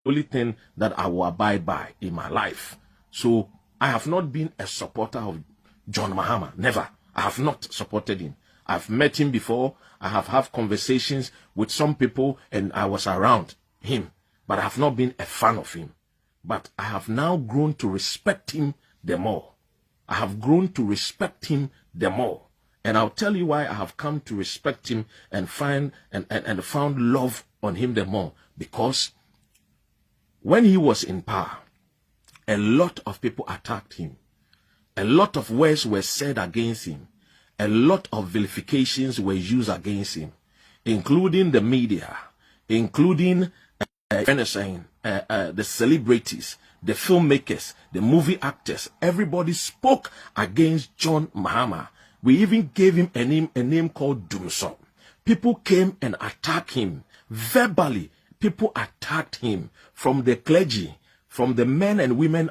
only thing that I will abide by in my life. So I have not been a supporter of John Mahama. Never. I have not supported him. I've met him before. I have had conversations with some people and I was around him. But I have not been a fan of him. But I have now grown to respect him the more. I have grown to respect him the more. And I'll tell you why I have come to respect him and found love on him the more. Because when he was in power, a lot of people attacked him. A lot of words were said against him. A lot of vilifications were used against him, including the media, including the celebrities, the filmmakers, the movie actors. Everybody spoke against John Mahama. We even gave him a name called Doomsday. People came and attacked him verbally. People attacked him from the clergy, from the men and women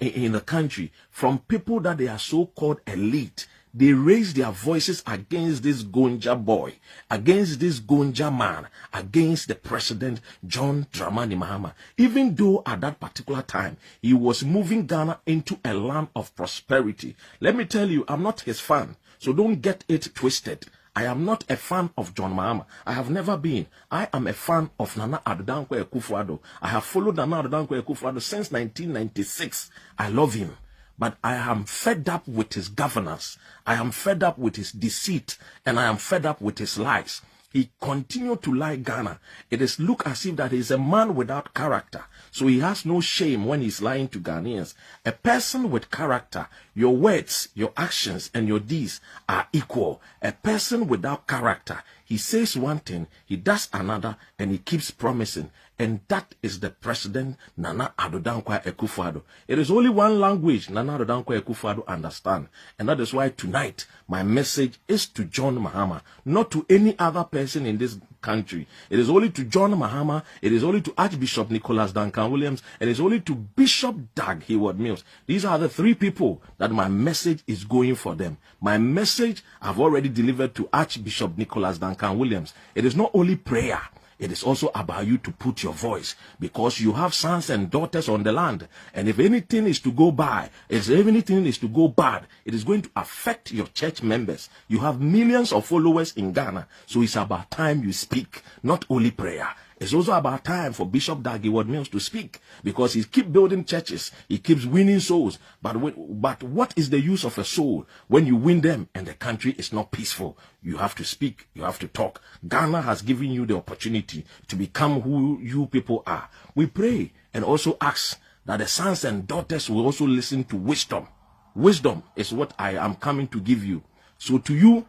in the country, from people that they are so-called elite. They raised their voices against this Gonja boy, against this Gonja man, against the president, John Dramani Mahama. Even though at that particular time, he was moving Ghana into a land of prosperity. Let me tell you, I'm not his fan, so don't get it twisted. I am not a fan of John Mahama. I have never been. I am a fan of Nana Addo Akufo-Addo. I have followed Nana Addo Akufo-Addo since 1996. I love him. But I am fed up with his governance. I am fed up with his deceit. And I am fed up with his lies. He continued to lie Ghana. It is look as if that he is a man without character. So he has no shame when he's lying to Ghanaians. A person with character, your words, your actions, and your deeds are equal. A person without character, he says one thing, he does another, and he keeps promising. And that is the president, Nana Addo Akufo-Addo. It is only one language Nana Addo Akufo-Addo understands. And that is why tonight, my message is to John Mahama, not to any other person in this country. It is only to John Mahama, it is only to Archbishop Nicholas Duncan Williams, and it is only to Bishop Dag Heward Mills. These are the three people that my message is going for them. My message I've already delivered to Archbishop Nicholas Duncan Williams. It is not only prayer. It is also about you to put your voice, because you have sons and daughters on the land. And if anything is to go by, if anything is to go bad, it is going to affect your church members. You have millions of followers in Ghana. So it's about time you speak, not only prayer. It's also about time for Bishop Dag Heward Mills to speak, because he keeps building churches. He keeps winning souls. But what is the use of a soul when you win them and the country is not peaceful? You have to speak. You have to talk. Ghana has given you the opportunity to become who you people are. We pray and also ask that the sons and daughters will also listen to wisdom. Wisdom is what I am coming to give you. So to you,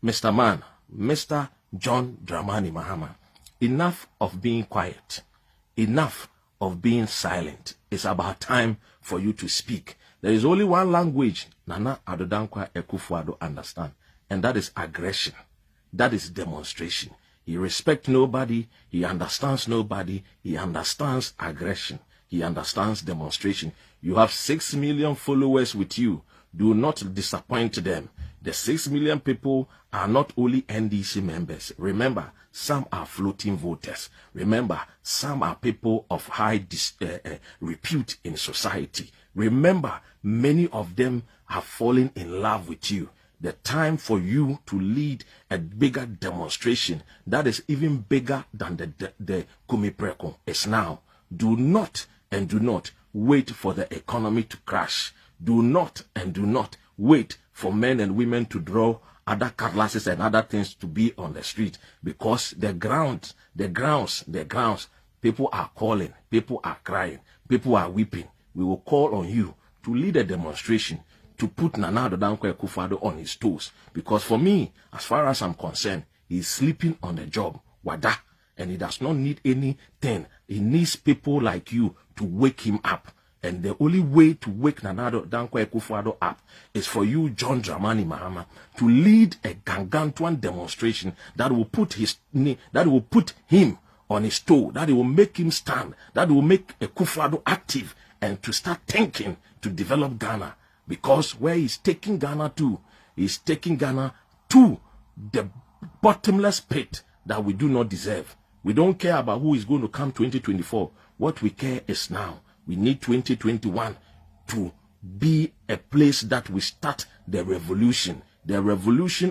Mr. Man, Mr. John Dramani Mahama, enough of being quiet. Enough of being silent. It's about time for you to speak. There is only one language Nana Addo Akufo-Addo understands, and that is aggression. That is demonstration. He respects nobody. He understands nobody. He understands aggression. He understands demonstration. You have 6 million followers with you. Do not disappoint them. The 6 million people are not only NDC members. Remember, some are floating voters. Remember, some are people of high repute in society. Remember, many of them have fallen in love with you. The time for you to lead a bigger demonstration that is even bigger than the Kumi Preko is now. Do not wait for the economy to crash. Do not wait for men and women to draw other cutlasses and other things to be on the street, because the grounds, people are calling, people are crying, people are weeping. We will call on you to lead a demonstration to put Nana Addo Akufo-Addo on his toes, because for me, as far as I'm concerned, he's sleeping on the job, wada, and he does not need anything. He needs people like you to wake him up. And the only way to wake Nana Addo Akufo-Addo up is for you, John Dramani Mahama, to lead a gargantuan demonstration that will put him on his toe, that will make him stand, that will make Akufo-Addo active and to start thinking to develop Ghana. Because where he's taking Ghana to, he's taking Ghana to the bottomless pit that we do not deserve. We don't care about who is going to come 2024. What we care is now. We need 2021 to be a place that we start the revolution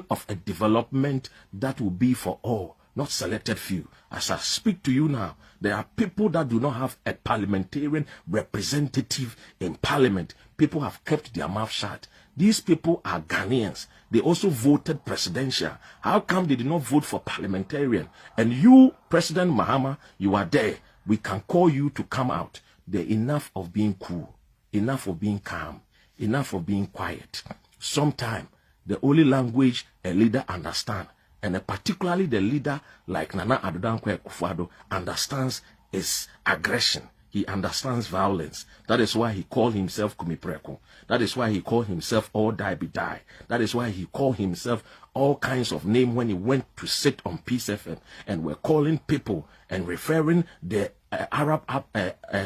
of a development that will be for all, not selected few. As I speak to you now, there are people that do not have a parliamentarian representative in parliament. People have kept their mouth shut. These people are Ghanaians. They also voted presidential. How come they did not vote for parliamentarian? And you, President Mahama, you are there. We can call you to come out. There's enough of being cool, enough of being calm, enough of being quiet. Sometimes the only language a leader understands, and particularly the leader like Nana Addo understands, is aggression. He understands violence. That is why he called himself Kumipreko. That is why he called himself All Die Be Die. That is why he called himself all kinds of names when he went to sit on Peace FM and were calling people and referring the Arab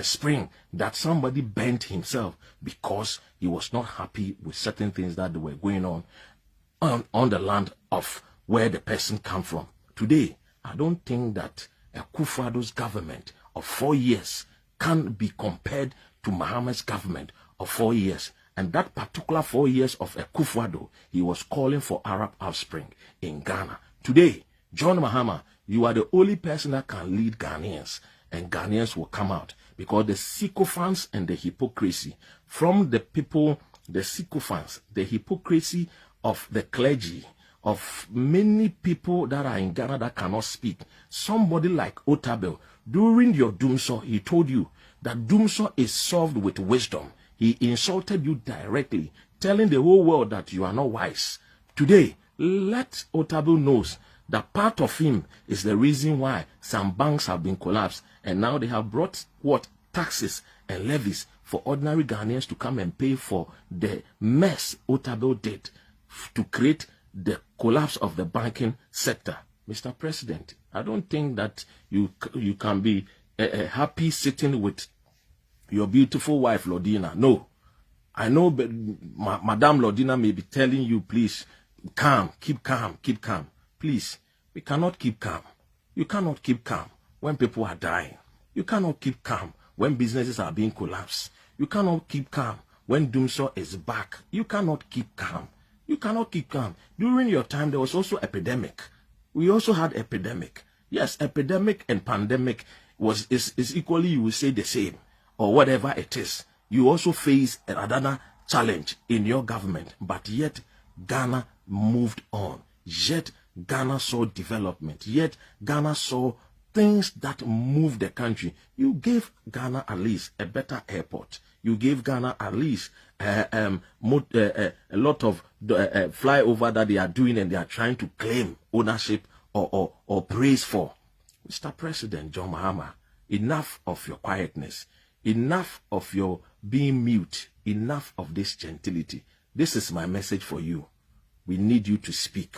Spring that somebody bent himself because he was not happy with certain things that were going on the land of where the person come from. Today, I don't think that Akufo-Addo's government of 4 years can be compared to Mahama's government of 4 years. And that particular 4 years of Akufo-Addo, he was calling for Arab offspring in Ghana. Today, John Mahama, you are the only person that can lead Ghanaians, and Ghanaians will come out, because the sycophants and the hypocrisy from the people, the sycophants, the hypocrisy of the clergy, of many people that are in Ghana that cannot speak. Somebody like Otabel, during your doomsday, he told you that doomsday is solved with wisdom. He insulted you directly, telling the whole world that you are not wise. Today, let Otabel knows that part of him is the reason why some banks have been collapsed, and now they have brought taxes and levies for ordinary Ghanaians to come and pay for the mess Otabel did to create the collapse of the banking sector. Mr. President, I don't think that you can be happy sitting with your beautiful wife, Lordina. No. I know Madame Lordina may be telling you, please, calm, keep calm, keep calm. Please, we cannot keep calm. You cannot keep calm when people are dying. You cannot keep calm when businesses are being collapsed. You cannot keep calm when doomsday is back. You cannot keep calm. You cannot keep calm. During your time, there was also epidemic. We also had epidemic. Yes, epidemic and pandemic is equally, you will say, the same, or whatever it is. You also face another challenge in your government, but yet Ghana moved on. Yet Ghana saw development. Yet Ghana saw things that moved the country. You gave Ghana at least a better airport. You gave Ghana at least a lot of flyover that they are doing, and they are trying to claim ownership or praise for. Mr. President John Mahama, enough of your quietness. Enough of your being mute. Enough of this gentility. This is my message for you. We need you to speak.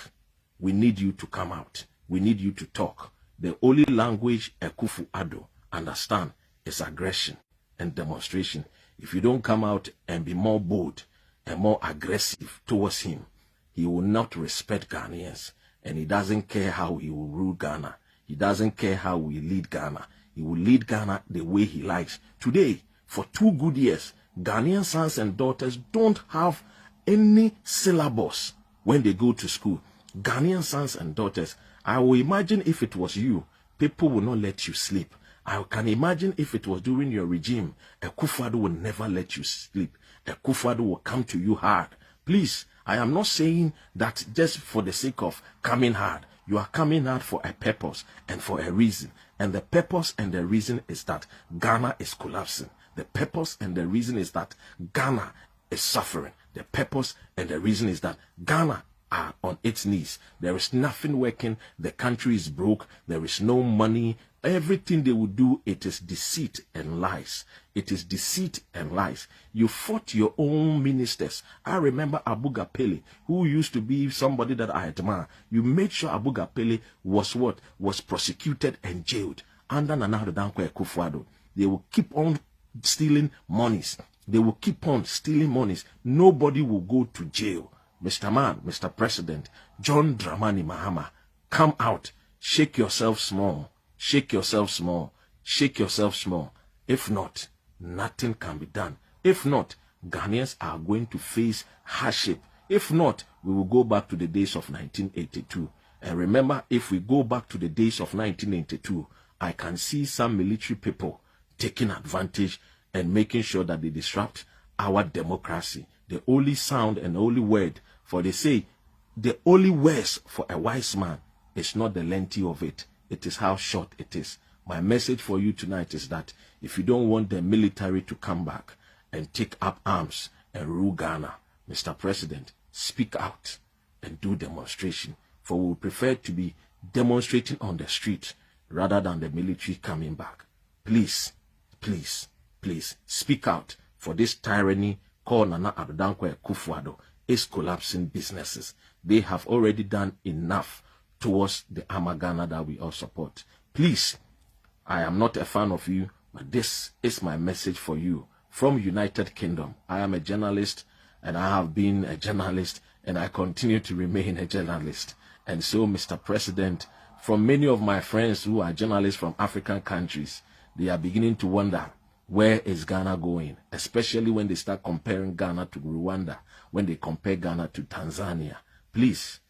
We need you to come out. We need you to talk. The only language Akufo-Addo understand is aggression and demonstration. If you don't come out and be more bold and more aggressive towards him, he will not respect Ghanaians, and he doesn't care how he will rule Ghana. He doesn't care how we lead Ghana. He will lead Ghana the way he likes. Today, for 2 good years, Ghanaian sons and daughters don't have any syllabus when they go to school. Ghanaian sons and daughters, I will imagine if it was you, people will not let you sleep. I can imagine if it was during your regime, Akufo-Addo will never let you sleep. Akufo-Addo will come to you hard. Please, I am not saying that just for the sake of coming hard. You are coming hard for a purpose and for a reason. And the purpose and the reason is that Ghana is collapsing. The purpose and the reason is that Ghana is suffering. The purpose and the reason is that Ghana are on its knees. There is nothing working. The country is broke. There is no money. Everything they will do, it is deceit and lies. It is deceit and lies. You fought your own ministers. I remember Abu Gapele, who used to be somebody that I admire. You made sure Abu Gapele was what? Was prosecuted and jailed under Nana Akufo-Addo. They will keep on stealing monies. They will keep on stealing monies. Nobody will go to jail. Mr. Man, Mr. President, John Dramani Mahama, come out, shake yourself small, Shake yourself small. Shake yourself small. If not, nothing can be done. If not, Ghanaians are going to face hardship. If not, we will go back to the days of 1982. And remember, if we go back to the days of 1982, I can see some military people taking advantage and making sure that they disrupt our democracy. The only sound and only word, for they say, the only words for a wise man is not the length of it. It is how short it is. My message for you tonight is that if you don't want the military to come back and take up arms and rule Ghana, Mr. President, speak out and do demonstration. For we would prefer to be demonstrating on the street rather than the military coming back. Please, please, please speak out, for this tyranny called Nana Addo Dankwa Akufo-Addo is collapsing businesses. They have already done enough towards the Ghana that we all support. Please, I am not a fan of you, but this is my message for you from United Kingdom. I am a journalist, and I have been a journalist, and I continue to remain a journalist. And so, Mr. President, from many of my friends who are journalists from African countries, they are beginning to wonder, where is Ghana going? Especially when they start comparing Ghana to Rwanda, when they compare Ghana to Tanzania. Please,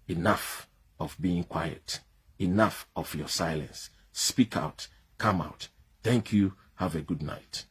enough of being quiet. Enough of your silence. Speak out. Come out. Thank you. Have a good night.